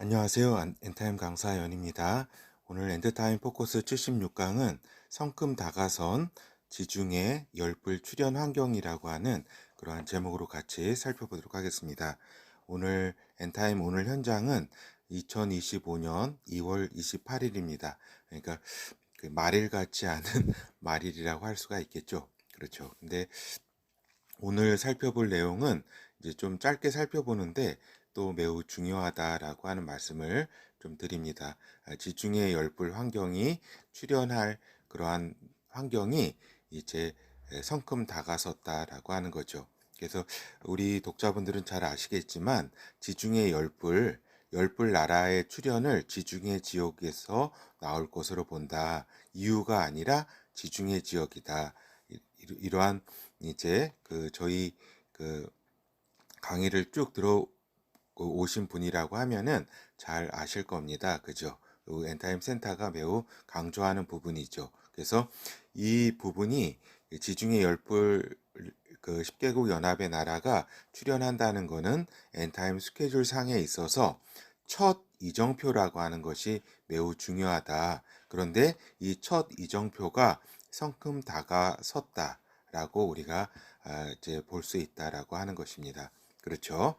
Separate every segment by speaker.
Speaker 1: 안녕하세요. 엔타임 강사 연입니다. 오늘 엔드타임 포커스 76강은 성큼 다가선 지중해 열불 출현 환경이라고 하는 그러한 제목으로 같이 살펴보도록 하겠습니다. 오늘 엔타임 오늘 현장은 2025년 2월 28일입니다. 그러니까 그 말일 같지 않은 말일이라고 할 수가 있겠죠. 그렇죠. 근데 오늘 살펴볼 내용은 이제 좀 짧게 살펴보는데 또 매우 중요하다라고 하는 말씀을 좀 드립니다. 지중해 열불 환경이 출현할 그러한 환경이 이제 성큼 다가섰다라고 하는 거죠. 그래서 우리 독자분들은 잘 아시겠지만 지중해 열불 나라의 출현을 지중해 지역에서 나올 것으로 본다. 이유가 아니라 지중해 지역이다. 이러한 이제 저희 그 강의를 쭉 들어 오신 분이라고 하면은 잘 아실 겁니다. 그죠? 엔타임 센터가 매우 강조하는 부분이죠. 그래서 이 부분이 지중해 열불 10개국 연합의 나라가 출연한다는 것은 엔타임 스케줄 상에 있어서 첫 이정표라고 하는 것이 매우 중요하다. 그런데 이 첫 이정표가 성큼 다가섰다라고 우리가 이제 볼 수 있다라고 하는 것입니다. 그렇죠?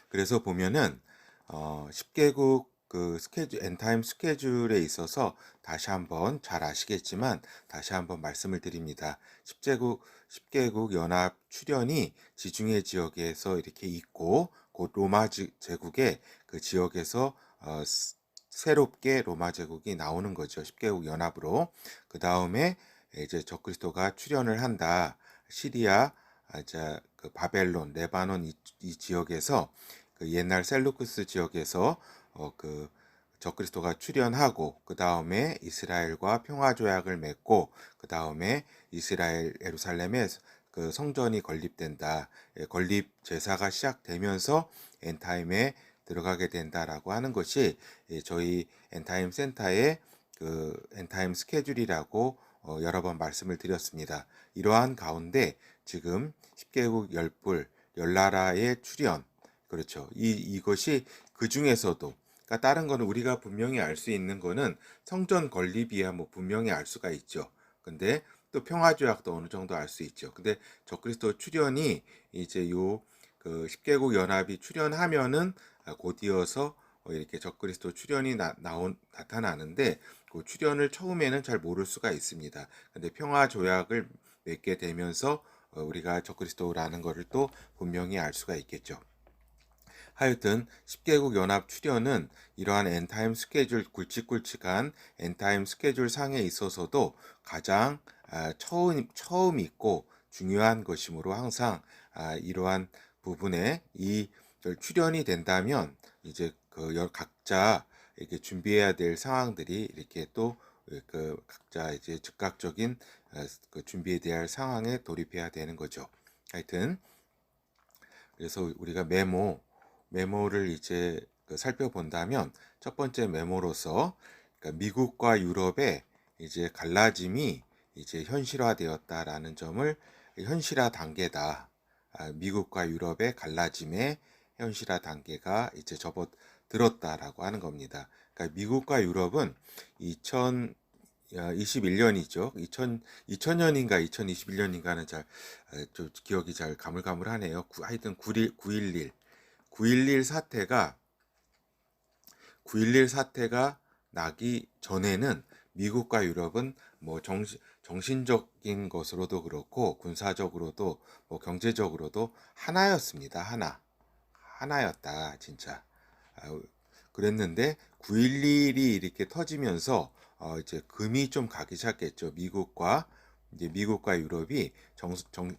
Speaker 1: 그래서 보면은 10개국 그 스케줄 엔타임 스케줄에 있어서 다시 한번 잘 아시겠지만 다시 한번 말씀을 드립니다. 10개국 연합 출연이 지중해 지역에서 이렇게 있고 곧 로마 제국의 그 지역에서 새롭게 로마 제국이 나오는 거죠. 10개국 연합으로. 그 다음에 이제 적그리스도가 출연을 한다. 시리아, 이제 그 바벨론, 레바논 이 지역에서 그 옛날 셀루크스 지역에서 그 적그리스도가 출현하고 그 다음에 이스라엘과 평화 조약을 맺고 그 다음에 이스라엘 예루살렘에 그 성전이 건립된다. 건립 제사가 시작되면서 엔타임에 들어가게 된다라고 하는 것이 저희 엔타임 센터의 그 엔타임 스케줄이라고 여러 번 말씀을 드렸습니다. 이러한 가운데 지금 10개국 열불 열나라의 출현, 그렇죠. 이것이 그 중에서도, 그러니까 다른 거는 우리가 분명히 알 수 있는 거는 성전 건립이야 뭐 분명히 알 수가 있죠. 근데 또 평화조약도 어느 정도 알 수 있죠. 근데 적그리스도 출현이 이제 그 10개국 연합이 출현하면은 곧이어서 이렇게 적그리스도 출현이 나타나는데 그 출현을 처음에는 잘 모를 수가 있습니다. 근데 평화조약을 맺게 되면서 우리가 적그리스도라는 것을 또 분명히 알 수가 있겠죠. 하여튼 10개국 연합 출연은 이러한 엔타임 스케줄 굵직굵직한 엔타임 스케줄 상에 있어서도 가장 처음 있고 중요한 것이므로 항상 이러한 부분에 이 출연이 된다면 이제 그 각자 이렇게 준비해야 될 상황들이 이렇게 또 그 각자 이제 즉각적인 그 준비해야 할 상황에 돌입해야 되는 거죠. 하여튼 그래서 우리가 메모를 이제 살펴본다면 첫 번째 메모로서 그러니까 미국과 유럽의 이제 갈라짐이 이제 현실화되었다라는 점을 현실화 단계다. 미국과 유럽의 갈라짐의 현실화 단계가 이제 접어들었다라고 하는 겁니다. 그러니까 미국과 유럽은 2021년이죠. 2000년인가 2021년인가는 좀 기억이 잘 가물가물하네요. 하여튼 9.11 사태가 9.11 사태가 나기 전에는 미국과 유럽은 뭐 정신적인 것으로도 그렇고 군사적으로도 뭐 경제적으로도 하나였습니다. 하나였다 진짜. 그랬는데 9.11이 이렇게 터지면서 이제 금이 좀 가기 시작했죠. 미국과 유럽이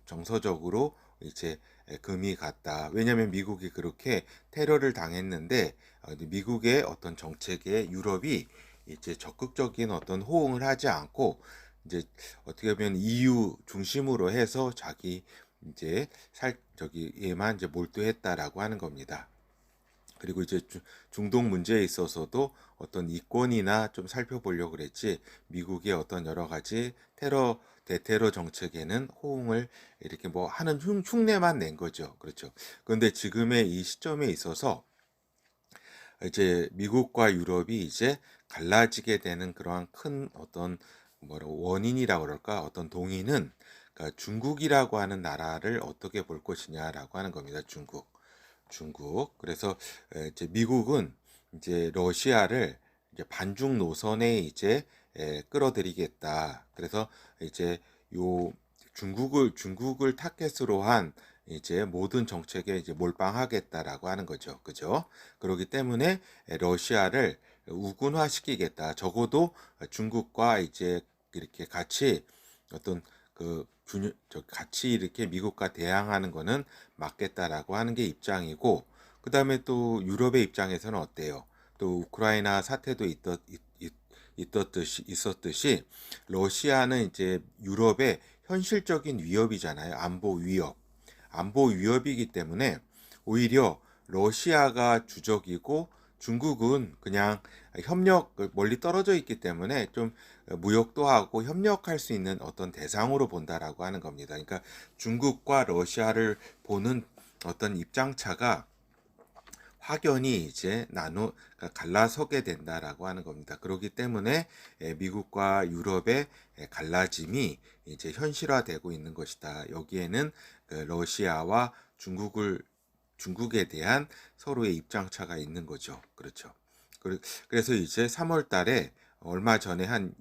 Speaker 1: 정서적으로 이제 금이 갔다. 왜냐하면 미국이 그렇게 테러를 당했는데 미국의 어떤 정책에 유럽이 이제 적극적인 어떤 호응을 하지 않고 이제 어떻게 보면 EU 중심으로 해서 자기 이제 저기에만 이제 몰두했다라고 하는 겁니다. 그리고 이제 중동 문제에 있어서도 어떤 이권이나 좀 살펴보려고 그랬지 미국의 어떤 여러 가지 대테러 정책에는 호응을 이렇게 뭐 하는 흉내만 낸 거죠. 그렇죠. 그런데 지금의 이 시점에 있어서 이제 미국과 유럽이 이제 갈라지게 되는 그러한 큰 어떤 원인이라고 그럴까? 어떤 동의는 그러니까 중국이라고 하는 나라를 어떻게 볼 것이냐라고 하는 겁니다. 중국. 중국. 그래서 이제 미국은 이제 러시아를 이제 반중 노선에 이제 끌어들이겠다. 그래서 이제 요 중국을 타겟으로 한 이제 모든 정책에 이제 몰빵하겠다라고 하는 거죠. 그죠? 그렇기 때문에 러시아를 우군화시키겠다. 적어도 중국과 이제 이렇게 같이 어떤 같이 이렇게 미국과 대항하는 거는 맞겠다라고 하는 게 입장이고, 그 다음에 또 유럽의 입장에서는 어때요? 또 우크라이나 사태도 있었듯이 러시아는 이제 유럽의 현실적인 위협이잖아요. 안보 위협. 안보 위협이기 때문에 오히려 러시아가 주적이고 중국은 그냥 멀리 떨어져 있기 때문에 좀 무역도 하고 협력할 수 있는 어떤 대상으로 본다라고 하는 겁니다. 그러니까 중국과 러시아를 보는 어떤 입장차가 확연히 이제 그러니까 갈라서게 된다라고 하는 겁니다. 그렇기 때문에 미국과 유럽의 갈라짐이 이제 현실화되고 있는 것이다. 여기에는 그 러시아와 중국에 대한 서로의 입장차가 있는 거죠. 그렇죠. 그래서 이제 3월 달에 얼마 전에 한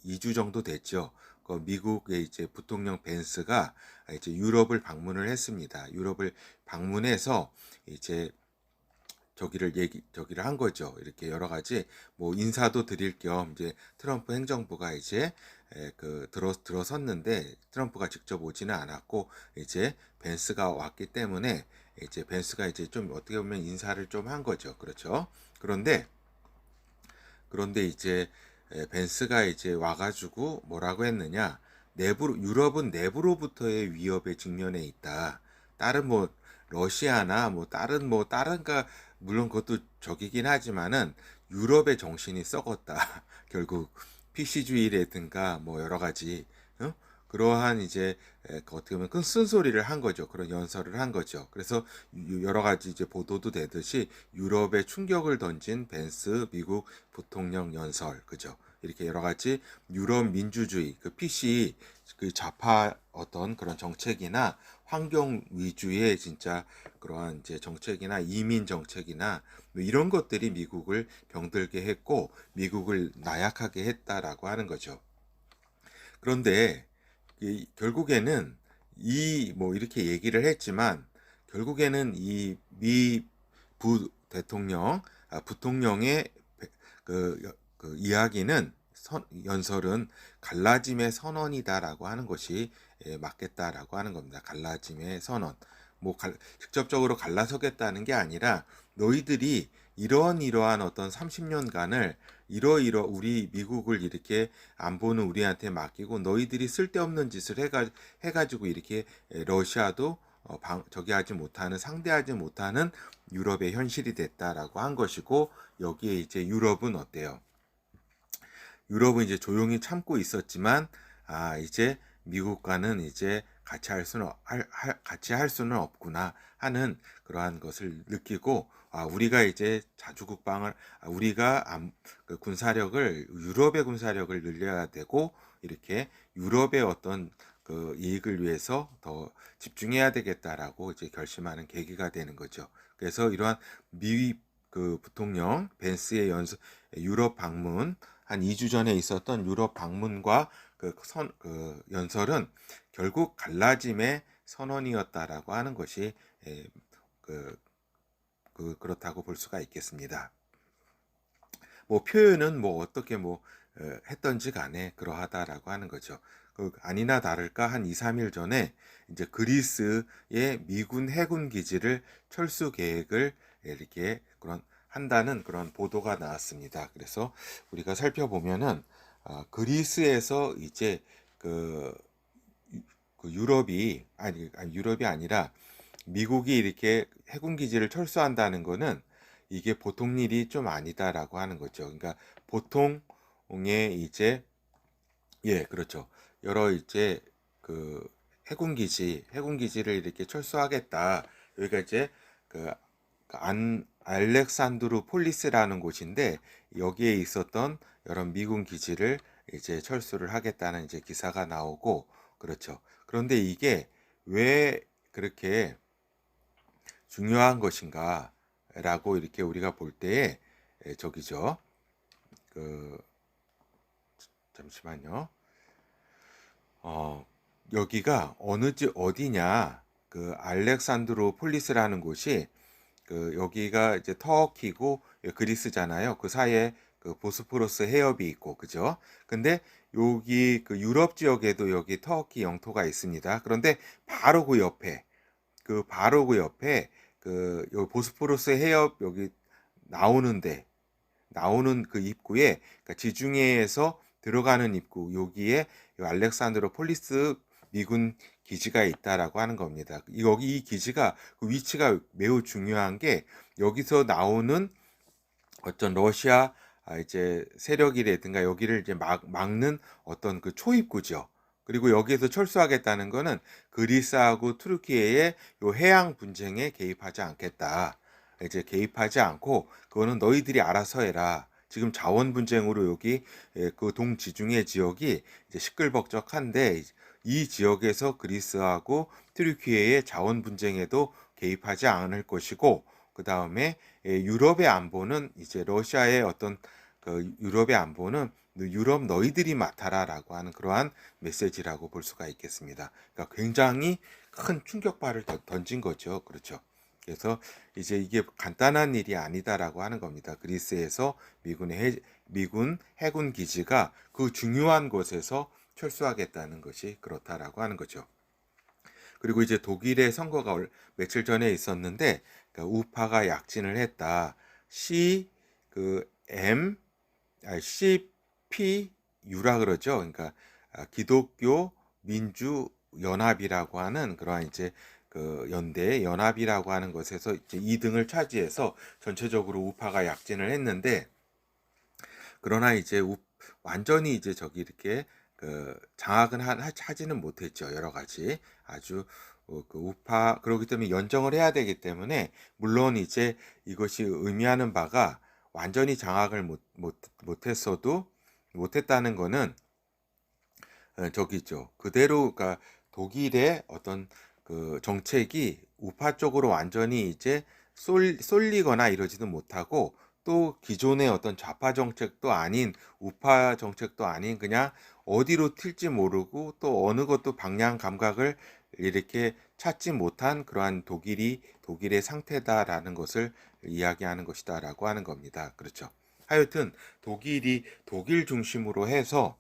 Speaker 1: 2주 정도 됐죠. 그 미국의 이제 부통령 벤스가 이제 유럽을 방문을 했습니다. 유럽을 방문해서 이제 저기를 한 거죠. 이렇게 여러 가지 뭐 인사도 드릴 겸 이제 트럼프 행정부가 이제 들어섰는데 트럼프가 직접 오지는 않았고 이제 벤스가 왔기 때문에 이제 벤스가 이제 좀 어떻게 보면 인사를 좀 한 거죠. 그렇죠. 그런데 이제 벤스가 이제 와가지고 뭐라고 했느냐? 유럽은 내부로부터의 위협에 직면해 있다. 다른 뭐 러시아나 다른가 물론 그것도 적이긴 하지만은 유럽의 정신이 썩었다. 결국 PC주의라든가 뭐 여러 가지 그러한 이제 어떻게 보면 큰 쓴소리를 한 거죠. 그런 연설을 한 거죠. 그래서 여러 가지 이제 보도도 되듯이 유럽에 충격을 던진 벤스 미국 부통령 연설, 그죠? 이렇게 여러 가지 유럽 민주주의, 그 PC 그 좌파 어떤 그런 정책이나 환경 위주의 진짜 그러한 이제 정책이나 이민 정책이나 뭐 이런 것들이 미국을 병들게 했고 미국을 나약하게 했다라고 하는 거죠. 그런데 결국에는 뭐 이렇게 얘기를 했지만 결국에는 이 미 부통령의 그 이야기는 연설은 갈라짐의 선언이다라고 하는 것이 맞겠다라고 하는 겁니다. 갈라짐의 선언. 직접적으로 갈라서겠다는 게 아니라 너희들이 이러한 어떤 30년간을 우리 미국을 이렇게 안보는 우리한테 맡기고 너희들이 쓸데없는 짓을 해가지고 이렇게 러시아도 상대하지 못하는 유럽의 현실이 됐다라고 한 것이고 여기에 이제 유럽은 어때요? 유럽은 이제 조용히 참고 있었지만 이제 미국과는 이제 같이 할 수는 없구나 하는 그러한 것을 느끼고 우리가 이제 유럽의 군사력을 늘려야 되고 이렇게 유럽의 어떤 그 이익을 위해서 더 집중해야 되겠다라고 이제 결심하는 계기가 되는 거죠. 그래서 이러한 미 그 부통령 벤스의 유럽 방문 한 2주 전에 있었던 유럽 방문과 그 연설은 결국 갈라짐의 선언이었다라고 하는 것이 그, 그렇다고 볼 수가 있겠습니다. 뭐 표현은 뭐 어떻게 했던지 간에 그러하다라고 하는 거죠. 아니나 다를까 한 2, 3일 전에 이제 그리스의 미군 해군 기지를 철수 계획을 이렇게 한다는 그런 보도가 나왔습니다. 그래서 우리가 살펴보면은 그리스에서 이제 유럽이 아니라 미국이 이렇게 해군 기지를 철수한다는 거는 이게 보통 일이 좀 아니다라고 하는 거죠. 그러니까 보통의 이제 그렇죠. 여러 이제 그 해군 기지를 이렇게 철수하겠다. 여기가 이제 그 알렉산드로폴리스라는 곳인데 여기에 있었던 여러 미군 기지를 이제 철수를 하겠다는 이제 기사가 나오고 그렇죠. 그런데 이게 왜 그렇게 중요한 것인가라고 이렇게 우리가 볼 때에 저기죠. 그 잠시만요. 어, 여기가 어디냐? 그 알렉산드로폴리스라는 곳이 여기가 이제 터키고 그리스잖아요. 그 사이에 그 보스포러스 해협이 있고 그죠? 근데 여기 그 유럽 지역에도 여기 터키 영토가 있습니다. 그런데 바로 그 옆에 요 보스포러스 해협 여기 나오는데 나오는 그 입구에 그러니까 지중해에서 들어가는 입구 여기에 요 알렉산드로폴리스 미군 기지가 있다라고 하는 겁니다. 여기 이 기지가 그 위치가 매우 중요한 게 여기서 나오는 어떤 러시아 이제 세력이라든가 여기를 이제 막는 어떤 그 초입구죠. 그리고 여기에서 철수하겠다는 거는 그리스하고 투르키예의 요 해양 분쟁에 개입하지 않겠다. 이제 개입하지 않고 그거는 너희들이 알아서 해라. 지금 자원 분쟁으로 여기 그 동지중해 지역이 이제 시끌벅적한데 이 지역에서 그리스하고 트르키예의 자원 분쟁에도 개입하지 않을 것이고 그 다음에 유럽의 안보는 이제 러시아의 어떤 그 유럽의 안보는 유럽 너희들이 맡아라라고 하는 그러한 메시지라고 볼 수가 있겠습니다. 그러니까 굉장히 큰 충격파를 던진 거죠. 그렇죠. 그래서 이제 이게 간단한 일이 아니다라고 하는 겁니다. 그리스에서 미군 해군 기지가 그 중요한 곳에서 철수하겠다는 것이 그렇다라고 하는 거죠. 그리고 이제 독일의 선거가 며칠 전에 있었는데 그러니까 우파가 약진을 했다. CPU라 그러죠. 그러니까 기독교 민주 연합이라고 하는 그러한 이제 그 연합이라고 하는 것에서 이제 2등을 차지해서 전체적으로 우파가 약진을 했는데 그러나 이제 완전히 이제 저기 이렇게 그 장악은 하지는 못했죠. 여러 가지 아주 그 우파 그렇기 때문에 연정을 해야 되기 때문에 물론 이제 이것이 의미하는 바가 완전히 장악을 못했어도 못했다는 거는 저기 있죠. 그대로 그러니까 독일의 어떤 그 정책이 우파 쪽으로 완전히 이제 쏠리거나 이러지도 못하고 또 기존의 어떤 좌파 정책도 아닌 우파 정책도 아닌 그냥 어디로 튈지 모르고 또 어느 것도 방향 감각을 이렇게 찾지 못한 그러한 독일의 상태다라는 것을 이야기하는 것이다라고 하는 겁니다. 그렇죠. 하여튼 독일 중심으로 해서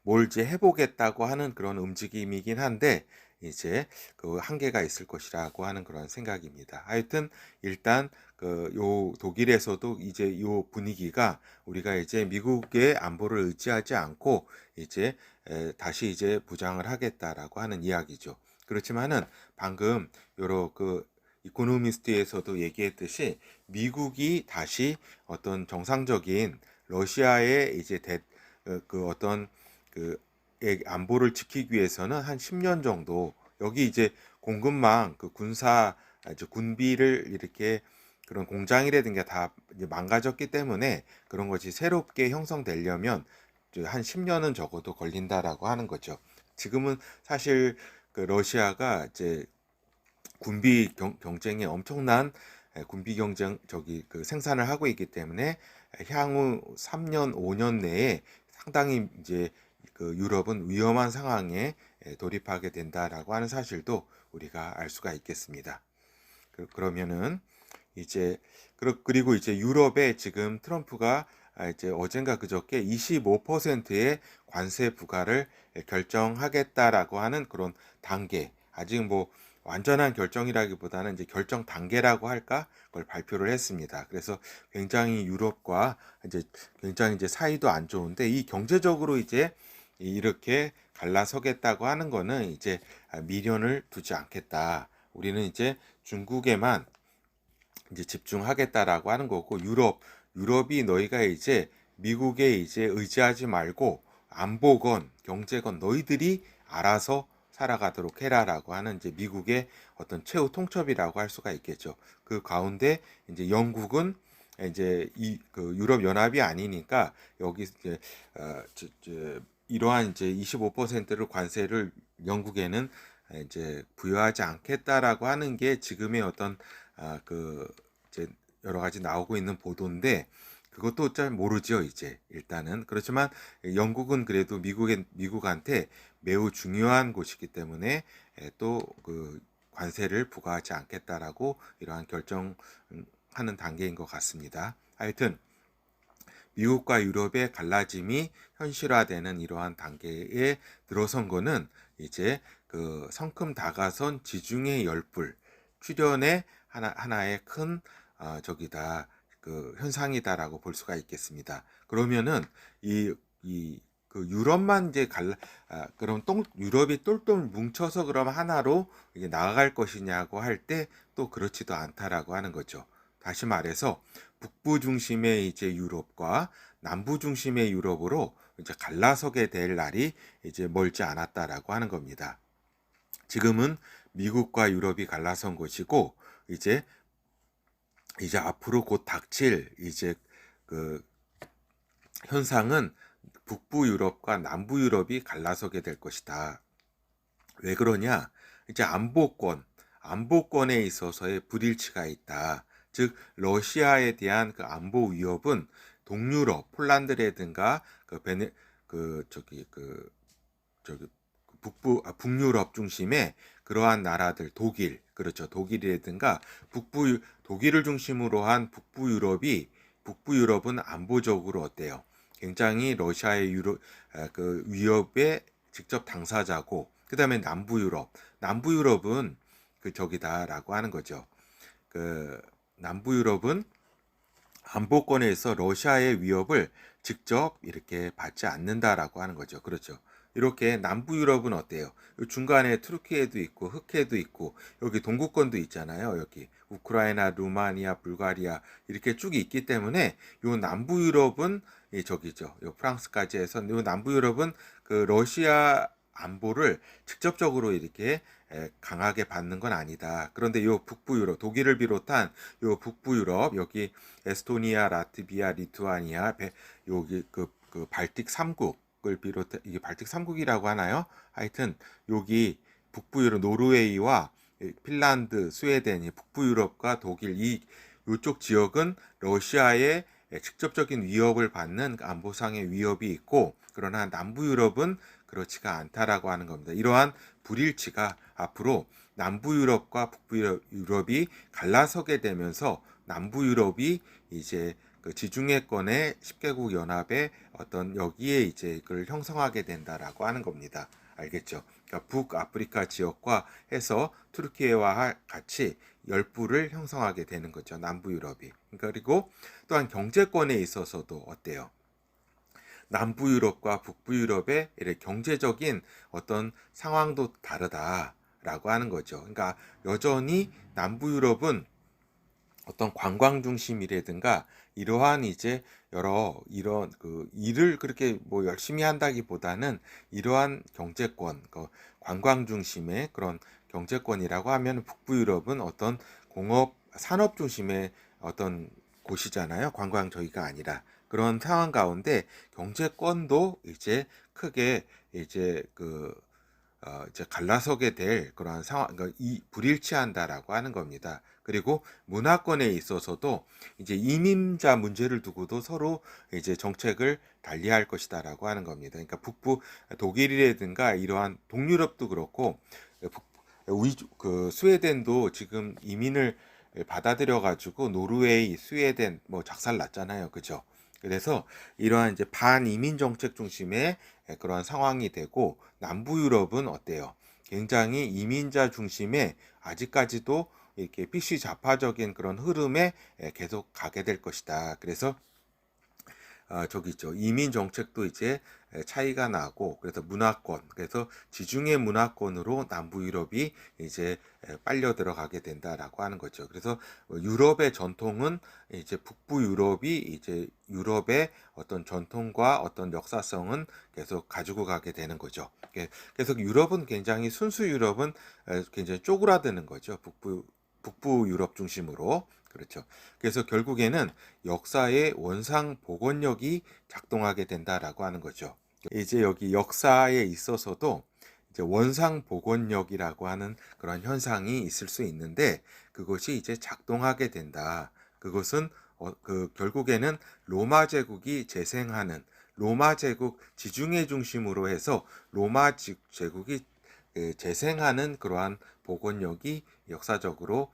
Speaker 1: 뭘 이제 해보겠다고 하는 그런 움직임이긴 한데 이제 그 한계가 있을 것이라고 하는 그런 생각입니다. 하여튼 일단 그 요 독일에서도 이제 요 분위기가 우리가 이제 미국의 안보를 의지하지 않고 이제 다시 이제 부장을 하겠다라고 하는 이야기죠. 그렇지만은 방금 요러 그 이코노미스트에서도 얘기했듯이 미국이 다시 어떤 정상적인 러시아의 이제 그 어떤 그 안보를 지키기 위해서는 한 10년 정도 여기 이제 공급망 그 군비를 이렇게 그런 공장이라든가 다 이제 망가졌기 때문에 그런 것이 새롭게 형성되려면 한 10년은 적어도 걸린다라고 하는 거죠. 지금은 사실 그 러시아가 이제 경쟁에 엄청난 군비 경쟁 그 생산을 하고 있기 때문에 향후 3년, 5년 내에 상당히 이제 그 유럽은 위험한 상황에 돌입하게 된다라고 하는 사실도 우리가 알 수가 있겠습니다. 그러면은 이제 그리고 이제 유럽에 지금 트럼프가 이제 어젠가 그저께 25%의 관세 부과를 결정하겠다라고 하는 그런 단계 아직 뭐 완전한 결정이라기보다는 이제 결정 단계라고 할까 그걸 발표를 했습니다. 그래서 굉장히 유럽과 이제 굉장히 이제 사이도 안 좋은데 이 경제적으로 이제 이렇게 갈라서겠다고 하는 거는 이제 미련을 두지 않겠다. 우리는 이제 중국에만 이제 집중하겠다라고 하는 거고 유럽이 너희가 이제 미국에 이제 의지하지 말고 안보건 경제건 너희들이 알아서 살아가도록 해라라고 하는 이제 미국의 어떤 최후 통첩이라고 할 수가 있겠죠. 그 가운데 이제 영국은 이제 그 유럽 연합이 아니니까 여기 이제 이러한 이제 25%를 관세를 영국에는 이제 부여하지 않겠다라고 하는 게 지금의 어떤 그 이제 여러 가지 나오고 있는 보도인데 그것도 잘 모르죠 이제 일단은. 그렇지만 영국은 그래도 미국한테 매우 중요한 곳이기 때문에 또 그 관세를 부과하지 않겠다라고 이러한 결정하는 단계인 것 같습니다. 하여튼 미국과 유럽의 갈라짐이 현실화되는 이러한 단계에 들어선 거는 이제 그 성큼 다가선 지중해 열불 출현의 하나의 큰 그 현상이다라고 볼 수가 있겠습니다. 그러면은 그 유럽만 이제 그럼 유럽이 똘똘 뭉쳐서 그럼 하나로 이제 나아갈 것이냐고 할 때 또 그렇지도 않다라고 하는 거죠. 다시 말해서 북부 중심의 이제 유럽과 남부 중심의 유럽으로 이제 갈라서게 될 날이 이제 멀지 않았다라고 하는 겁니다. 지금은 미국과 유럽이 갈라선 것이고 이제 앞으로 곧 닥칠 이제 그 현상은 북부 유럽과 남부 유럽이 갈라서게 될 것이다. 왜 그러냐? 이제 안보권에 있어서의 불일치가 있다. 즉 러시아에 대한 그 안보 위협은 동유럽, 폴란드라든가 북유럽 중심의 그러한 나라들, 그렇죠. 독일이라든가 독일을 중심으로 한 북부 유럽은 안보적으로 어때요? 굉장히 러시아의 그 위협의 직접 당사자고, 그 다음에 남부 유럽은 저기다라고 하는 거죠. 그 남부 유럽은 안보권에서 러시아의 위협을 직접 이렇게 받지 않는다라고 하는 거죠. 그렇죠. 이렇게 남부 유럽은 어때요? 중간에 투르키에도 있고 흑해도 있고 여기 동구권도 있잖아요. 여기 우크라이나, 루마니아, 불가리아 이렇게 쭉 있기 때문에 요 남부 유럽은 저기죠. 요 프랑스까지 해서 요 남부 유럽은 그 러시아 안보를 직접적으로 이렇게 강하게 받는 건 아니다. 그런데 요 북부 유럽, 독일을 비롯한 요 북부 유럽, 여기 에스토니아, 라트비아, 리투아니아, 여기 그 발틱 3국을 비롯해 이게 발틱 3국이라고 하나요? 하여튼 여기 북부 유럽 노르웨이와 핀란드, 스웨덴, 북부 유럽과 독일 요쪽 지역은 러시아의 직접적인 위협을 받는 안보상의 위협이 있고, 그러나 남부 유럽은 그렇지가 않다라고 하는 겁니다. 이러한 불일치가 앞으로 남부 유럽과 북부 유럽이 갈라서게 되면서 남부 유럽이 이제 그 지중해권의 10개국 연합의 어떤 여기에 이제 그걸 형성하게 된다라고 하는 겁니다. 알겠죠? 그러니까 북아프리카 지역과 해서 투르키예와 같이 열부를 형성하게 되는 거죠. 남부 유럽이. 그리고 또한 경제권에 있어서도 어때요? 남부 유럽과 북부 유럽의 이렇게 경제적인 어떤 상황도 다르다라고 하는 거죠. 그러니까 여전히 남부 유럽은 어떤 관광 중심이라든가 이러한 이제 이런 그 일을 그렇게 뭐 열심히 한다기보다는 이러한 경제권, 관광 중심의 그런 경제권이라고 하면 북부 유럽은 어떤 산업 중심의 어떤 곳이잖아요. 관광 저기가 아니라. 그런 상황 가운데 경제권도 이제 크게 이제 이제 갈라서게 될 그러한 상황, 그러니까 불일치한다라고 하는 겁니다. 그리고 문화권에 있어서도 이제 이민자 문제를 두고도 서로 이제 정책을 달리할 것이다라고 하는 겁니다. 그러니까 북부 독일이라든가 이러한 동유럽도 그렇고 스웨덴도 지금 이민을 받아들여 가지고 노르웨이, 스웨덴 뭐 작살 났잖아요. 그죠? 그래서 이러한 이제 반이민 정책 중심의 그러한 상황이 되고, 남부 유럽은 어때요? 굉장히 이민자 중심의 아직까지도 이렇게 PC 좌파적인 그런 흐름에 계속 가게 될 것이다. 그래서 저기 있죠. 이민 정책도 이제 차이가 나고, 그래서 문화권, 그래서 지중해 문화권으로 남부 유럽이 이제 빨려 들어가게 된다라고 하는 거죠. 그래서 유럽의 전통은 이제 북부 유럽이 이제 유럽의 어떤 전통과 어떤 역사성은 계속 가지고 가게 되는 거죠. 그래서 유럽은 굉장히 순수 유럽은 굉장히 쪼그라드는 거죠. 북부 유럽 중심으로. 그렇죠. 그래서 결국에는 역사의 원상 복원력이 작동하게 된다라고 하는 거죠. 이제 여기 역사에 있어서도 이제 원상 복원력이라고 하는 그런 현상이 있을 수 있는데, 그것이 이제 작동하게 된다. 그것은 결국에는 로마 제국이 재생하는, 로마 제국 지중해 중심으로 해서 로마 제국이 재생하는 그러한 복원력이 역사적으로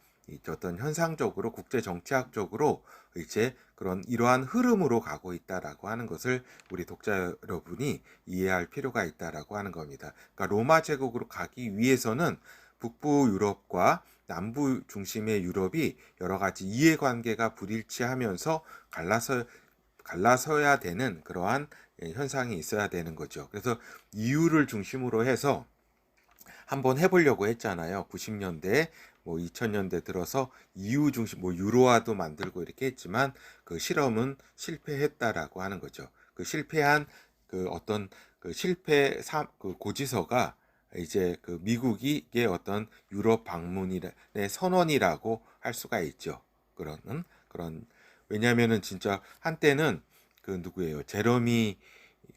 Speaker 1: 어떤 현상적으로 국제 정치학적으로 이제 그런 이러한 흐름으로 가고 있다라고 하는 것을 우리 독자 여러분이 이해할 필요가 있다라고 하는 겁니다. 그러니까 로마 제국으로 가기 위해서는 북부 유럽과 남부 중심의 유럽이 여러 가지 이해관계가 불일치하면서 갈라서야 되는 그러한 현상이 있어야 되는 거죠. 그래서 이유를 중심으로 해서 한번 해보려고 했잖아요. 90년대, 뭐 2000년대 들어서 EU 중심, 뭐 유로화도 만들고 이렇게 했지만 그 실험은 실패했다라고 하는 거죠. 그 실패한 그 어떤 그 고지서가 이제 그 미국이 게 어떤 유럽 방문의 선언이라고 할 수가 있죠. 그런 왜냐면은 진짜 한때는 그 누구예요? 제러미,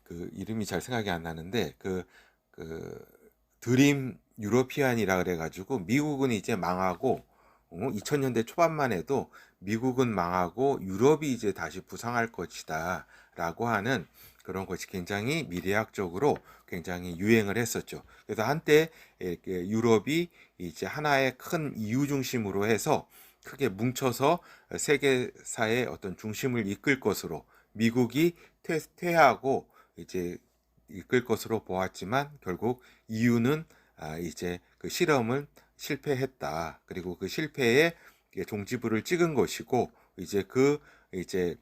Speaker 1: 그 이름이 잘 생각이 안 나는데 그 드림 유러피안이라 그래가지고 미국은 이제 망하고 2000년대 초반만 해도 미국은 망하고 유럽이 이제 다시 부상할 것이다 라고 하는 그런 것이 굉장히 미래학적으로 굉장히 유행을 했었죠. 그래서 한때 이렇게 유럽이 이제 하나의 큰 이유 중심으로 해서 크게 뭉쳐서 세계사의 어떤 중심을 이끌 것으로 미국이 퇴하고 이제 이끌 것으로 보았지만 결국 이유는 이제 그 실험은 실패했다. 그리고 그 실패에 종지부를 찍은 것이고 이제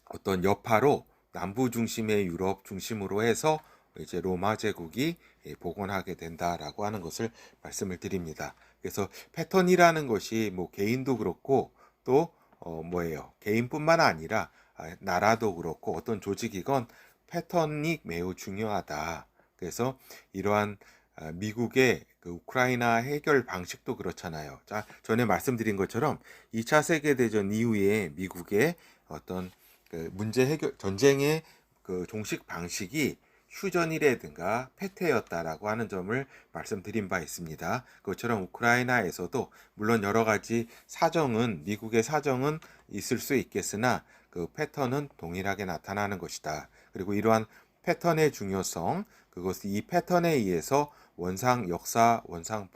Speaker 1: 어떤 여파로 남부 중심의 유럽 중심으로 해서 이제 로마 제국이 복원하게 된다라고 하는 것을 말씀을 드립니다. 그래서 패턴이라는 것이 뭐 개인도 그렇고 또 뭐예요? 개인뿐만 아니라 나라도 그렇고 어떤 조직이건 패턴이 매우 중요하다. 그래서 이러한 미국의 그 우크라이나 해결 방식도 그렇잖아요. 자, 전에 말씀드린 것처럼 2차 세계대전 이후에 미국의 어떤 그 문제 해결 전쟁의 그 종식 방식이 휴전이라든가 패퇴였다라고 하는 점을 말씀드린 바 있습니다. 그것처럼 우크라이나에서도 물론 여러 가지 사정은 미국의 사정은 있을 수 있겠으나 그 패턴은 동일하게 나타나는 것이다. 그리고 이러한 패턴의 중요성, 그것이 이 패턴에 의해서 원상 역사, 원상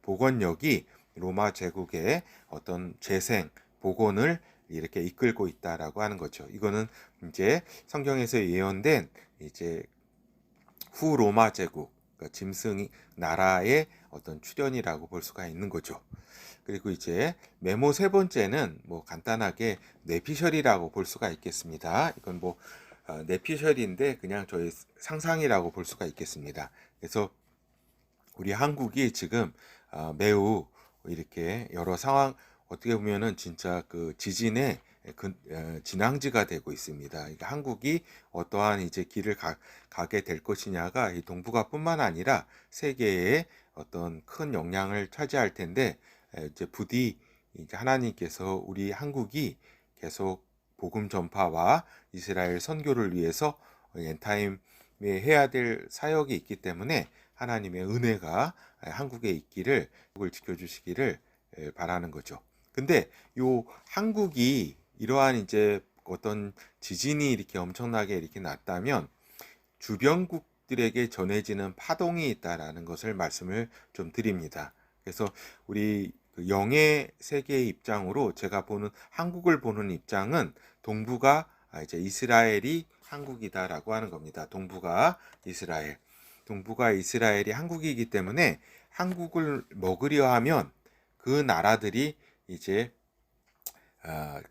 Speaker 1: 복원력이 로마 제국의 어떤 재생, 복원을 이렇게 이끌고 있다라고 하는 거죠. 이거는 이제 성경에서 예언된 이제 후 로마 제국, 그러니까 짐승 나라의 어떤 출현이라고 볼 수가 있는 거죠. 그리고 이제 메모 세 번째는 뭐 간단하게 뇌피셜이라고 볼 수가 있겠습니다. 이건 뭐 뇌피셜인데 그냥 저희 상상이라고 볼 수가 있겠습니다. 그래서 우리 한국이 지금 매우 이렇게 여러 상황, 어떻게 보면은 진짜 그 지진의 진앙지가 되고 있습니다. 그러니까 한국이 어떠한 이제 길을 가게 될 것이냐가 이 동북아뿐만 아니라 세계에 어떤 큰 영향을 차지할 텐데, 이제 부디 이제 하나님께서 우리 한국이 계속 복음 전파와 이스라엘 선교를 위해서 엔타임에 해야 될 사역이 있기 때문에 하나님의 은혜가 한국에 있기를, 한국을 지켜주시기를 바라는 거죠. 근데 요 한국이 이러한 이제 어떤 지진이 이렇게 엄청나게 이렇게 났다면 주변국들에게 전해지는 파동이 있다라는 것을 말씀을 좀 드립니다. 그래서 우리 그 영의 세계의 입장으로 제가 보는, 한국을 보는 입장은 동부가 이제 이스라엘이 한국이다라고 하는 겁니다. 동부가 이스라엘이 한국이기 때문에 한국을 먹으려 하면 그 나라들이 이제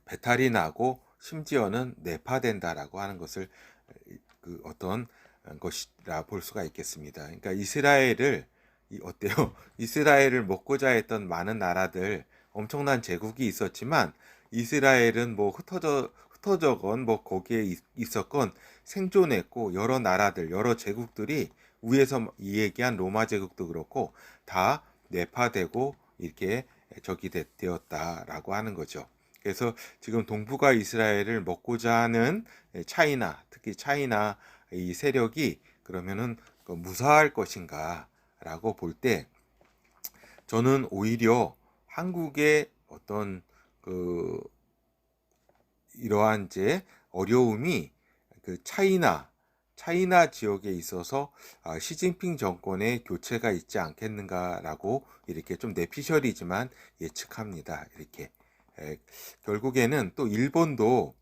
Speaker 1: 배탈이 나고 심지어는 내파된다라고 하는 것을 그 어떤 것이라 볼 수가 있겠습니다. 그러니까 이스라엘을 어때요? 이스라엘을 먹고자 했던 많은 나라들 엄청난 제국이 있었지만 이스라엘은 뭐 흩어져건 뭐 거기에 있었건 생존했고 여러 나라들 여러 제국들이 위에서 이 얘기한 로마 제국도 그렇고 다 내파되고 이렇게 적이 되었다라고 하는 거죠. 그래서 지금 동북아 이스라엘을 먹고자 하는 차이나 특히 차이나 이 세력이 그러면은 무사할 것인가라고 볼 때 저는 오히려 한국의 어떤 그 이러한 이제 어려움이 그 차이나 지역에 있어서 시진핑 정권의 교체가 있지 않겠는가라고 이렇게 좀 내피셜이지만 예측합니다. 이렇게 결국에는 또 일본도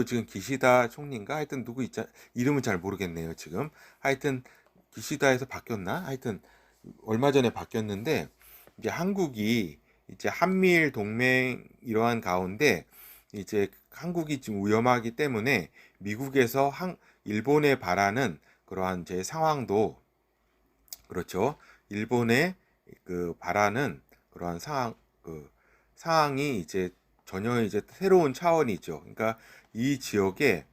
Speaker 1: 지금 기시다 총리인가 하여튼 누구 있자 이름은 잘 모르겠네요. 지금 하여튼 기시다에서 바뀌었나 하여튼 얼마 전에 바뀌었는데 이제 한국이 이제 한미일 동맹 이러한 가운데 이제 한국이 지금 위험하기 때문에 미국에서 일본에 바라는 그러한 제 상황도 그렇죠. 일본의 그 바라는 그러한 상황이 이제 전혀 이제 새로운 차원이죠. 그러니까 이 지역에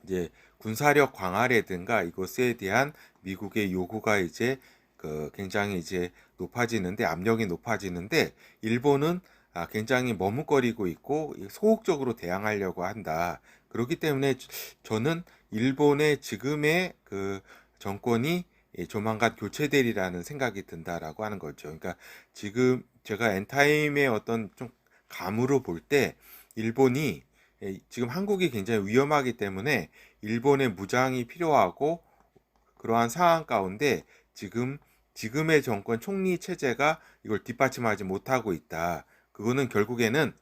Speaker 1: 이제 군사력 강화라든가 이것에 대한 미국의 요구가 이제 굉장히 이제 높아지는데 압력이 높아지는데 일본은 굉장히 머뭇거리고 있고 소극적으로 대항하려고 한다. 그렇기 때문에 저는 일본의 지금의 그 정권이 조만간 교체되리라는 생각이 든다라고 하는 거죠. 그러니까 지금 제가 엔타임의 어떤 좀 감으로 볼 때 일본이 지금 한국이 굉장히 위험하기 때문에 일본의 무장이 필요하고 그러한 상황 가운데 지금의 정권 총리 체제가 이걸 뒷받침하지 못하고 있다. 그거는 결국에는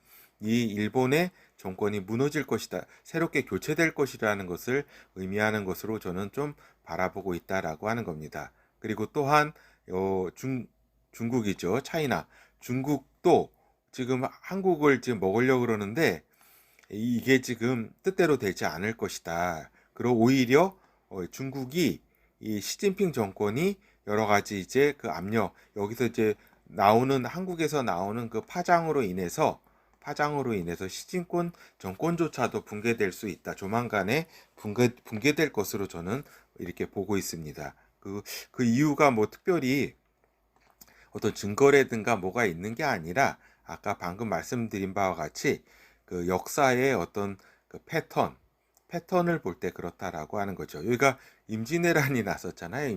Speaker 1: 이 일본의 정권이 무너질 것이다. 새롭게 교체될 것이라는 것을 의미하는 것으로 저는 좀 바라보고 있다라고 하는 겁니다. 그리고 또한 중국이죠. 차이나. 중국도 지금 한국을 지금 먹으려고 그러는데 이게 지금 뜻대로 되지 않을 것이다. 그리고 오히려 중국이 이 시진핑 정권이 여러 가지 이제 그 압력 여기서 이제 나오는 한국에서 나오는 그 파장으로 인해서 시진권 정권조차도 붕괴될 수 있다. 조만간에 붕괴될 것으로 저는 이렇게 보고 있습니다. 그 이유가 뭐 특별히 어떤 증거라든가 뭐가 있는 게 아니라 아까 방금 말씀드린 바와 같이 그 역사의 어떤 그 패턴을 볼 때 그렇다라고 하는 거죠. 여기가 임진왜란이 났었잖아요.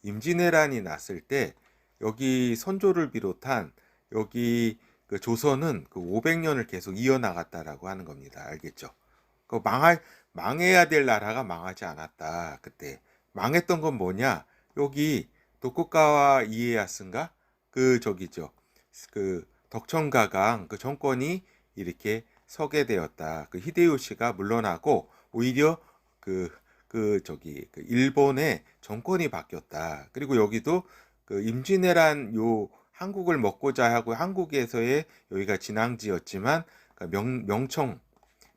Speaker 1: 임진왜란이 났을 때 여기 선조를 비롯한 여기 그 조선은 그 500년을 계속 이어나갔다라고 하는 겁니다. 알겠죠? 그 망해야 될 나라가 망하지 않았다. 그때 망했던 건 뭐냐? 여기 도쿠가와 이에야스인가? 그 저기죠. 그 덕청가강 그 정권이 이렇게 서게 되었다. 그 히데요시가 물러나고 오히려 그 일본의 정권이 바뀌었다. 그리고 여기도 그 임진왜란 한국을 먹고자 하고 한국에서의 여기가 진앙지였지만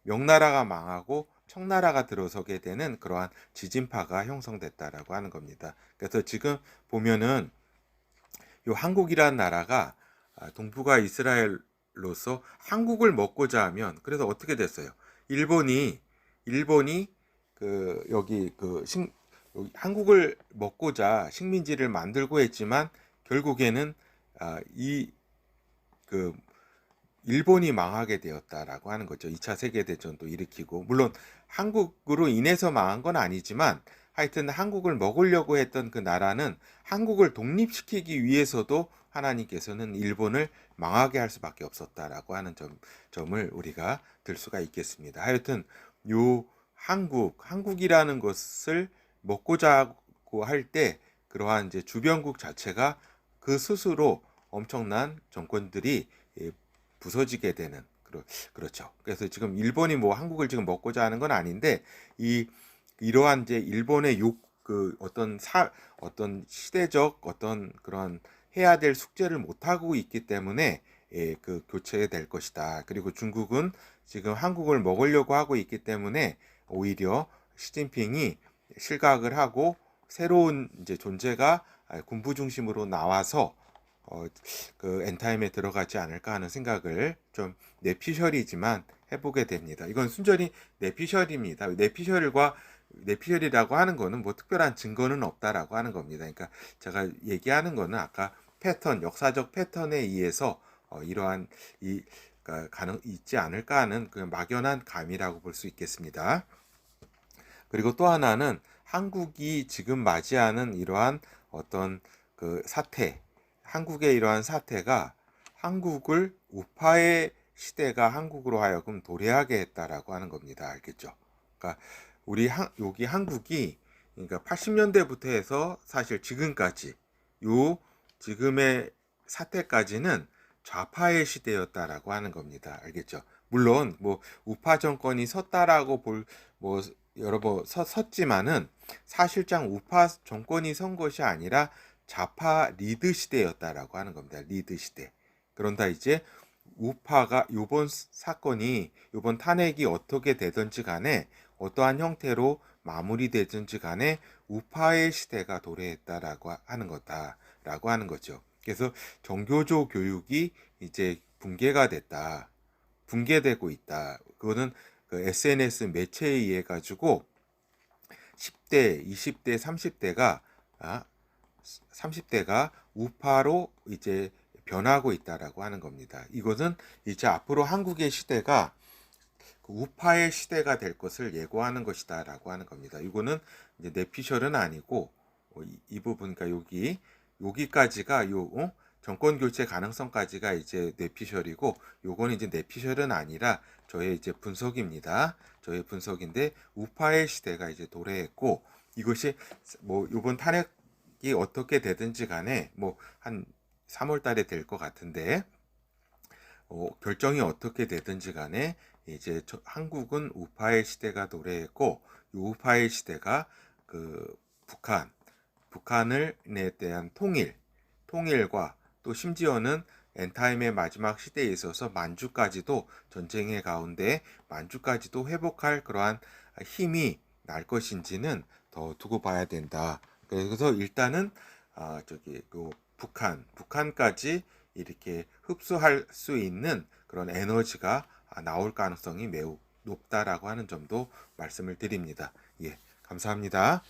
Speaker 1: 명나라가 망하고 청나라가 들어서게 되는 그러한 지진파가 형성됐다라고 하는 겁니다. 그래서 지금 보면은 요 한국이라는 나라가 동북아 이스라엘로서 한국을 먹고자 하면 그래서 어떻게 됐어요? 일본이 여기 한국을 먹고자 식민지를 만들고 했지만 결국에는 이그 일본이 망하게 되었다라고 하는 거죠. 2차 세계대전도 일으키고 물론 한국으로 인해서 망한 건 아니지만 하여튼 한국을 먹으려고 했던 그 나라는 한국을 독립시키기 위해서도 하나님께서는 일본을 망하게 할 수밖에 없었다라고 하는 점을 우리가 들 수가 있겠습니다. 하여튼 요 한국이라는 것을 먹고자 하고 할 때 그러한 이제 주변국 자체가 그 스스로 엄청난 정권들이 부서지게 되는 그렇죠. 그래서 지금 일본이 뭐 한국을 지금 먹고자 하는 건 아닌데 이러한 이제 일본의 어떤 시대적 어떤 그런 해야 될 숙제를 못 하고 있기 때문에 그 교체될 것이다. 그리고 중국은 지금 한국을 먹으려고 하고 있기 때문에 오히려 시진핑이 실각을 하고 새로운 이제 존재가 군부 중심으로 나와서 그 엔타임에 들어가지 않을까 하는 생각을 좀 뇌피셜이지만 해보게 됩니다. 이건 순전히 뇌피셜입니다. 뇌피셜이라고 하는 거는 뭐 특별한 증거는 없다라고 하는 겁니다. 그러니까 제가 얘기하는 거는 아까 패턴, 역사적 패턴에 의해서 이러한 그러니까 있지 않을까 하는 그냥 막연한 감이라고 볼 수 있겠습니다. 그리고 또 하나는 한국이 지금 맞이하는 이러한 어떤 그 사태, 한국의 이러한 사태가 한국을 우파의 시대가 한국으로 하여금 도래하게 했다라고 하는 겁니다. 알겠죠? 그러니까 여기 한국이 그러니까 80년대부터 해서 사실 지금까지 요 지금의 사태까지는 좌파의 시대였다라고 하는 겁니다. 알겠죠? 물론 뭐 우파 정권이 섰다라고 뭐 여러 번 섰지만은 사실상 우파 정권이 선 것이 아니라 좌파 리드 시대였다라고 하는 겁니다. 리드 시대. 그런다 이제 우파가 요번 탄핵이 어떻게 되든지 간에 어떠한 형태로 마무리되든지 간에 우파의 시대가 도래했다라고 하는 거다라고 하는 거죠. 그래서 정교조 교육이 이제 붕괴되고 있다. 그거는 그 SNS 매체에 의해 가지고 10대, 20대, 30대가 우파로 이제 변하고 있다라고 하는 겁니다. 이것은 이제 앞으로 한국의 시대가 우파의 시대가 될 것을 예고하는 것이다라고 하는 겁니다. 이거는 이제 뇌피셜은 아니고 이 부분 그러니까 여기까지가 정권 교체 가능성까지가 이제 뇌피셜이고 요거는 이제 뇌피셜은 아니라 저의 이제 분석입니다. 저의 분석인데 우파의 시대가 이제 도래했고 이것이 뭐 요번 탄핵이 어떻게 되든지 간에 뭐 한 3월 달에 될 것 같은데 결정이 어떻게 되든지 간에 이제 한국은 우파의 시대가 도래했고 이 우파의 시대가 그 북한에 대한 통일과 또 심지어는 엔타임의 마지막 시대에 있어서 만주까지도 전쟁의 가운데 만주까지도 회복할 그러한 힘이 날 것인지는 더 두고 봐야 된다. 그래서 일단은 그 북한까지 이렇게 흡수할 수 있는 그런 에너지가 나올 가능성이 매우 높다라고 하는 점도 말씀을 드립니다. 예, 감사합니다.